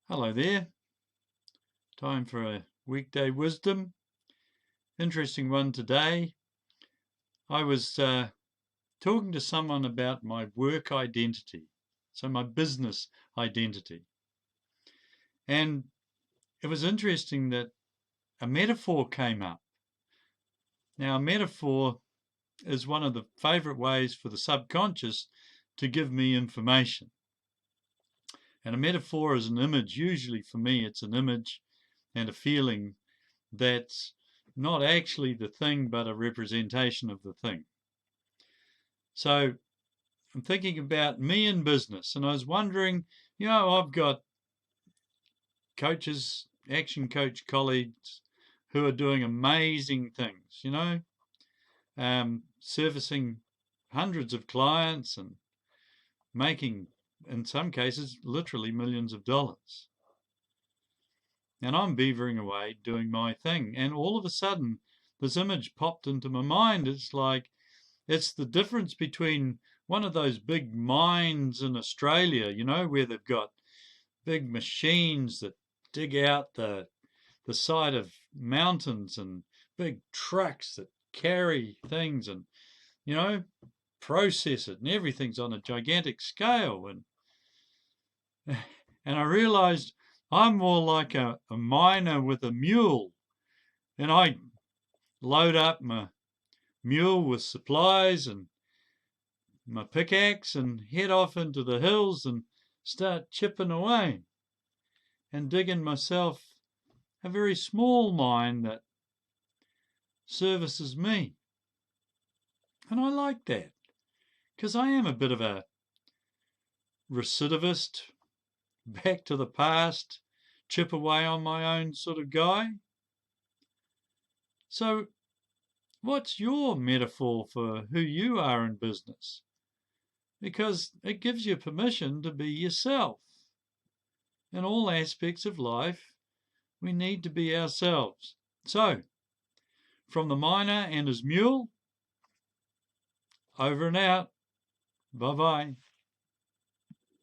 Hello there. Time for a weekday wisdom. Interesting one today. I was talking to someone about my work identity, so my business identity. And it was interesting that a metaphor came up. Now, a metaphor is one of the favourite ways for the subconscious to give me information. And a metaphor is an image. Usually for me, it's an image and a feeling that's not actually the thing, but a representation of the thing. So I'm thinking about me in business, and I was wondering, I've got coaches, action coach colleagues who are doing amazing things, servicing hundreds of clients and making, in some cases, literally millions of dollars. And I'm beavering away doing my thing. And all of a sudden, this image popped into my mind. It's like, it's the difference between one of those big mines in Australia, where they've got big machines that dig out the side of mountains and big trucks that carry things and, process it, and everything's on a gigantic scale. And I realized I'm more like a miner with a mule, and I load up my mule with supplies and my pickaxe and head off into the hills and start chipping away and digging myself a very small mine that services me. And I like that, because I am a bit of a recidivist, back to the past, chip away on my own sort of guy. So what's your metaphor for who you are in business? Because it gives you permission to be yourself. In all aspects of life, we need to be ourselves. So, from the miner and his mule, over and out. Bye-bye.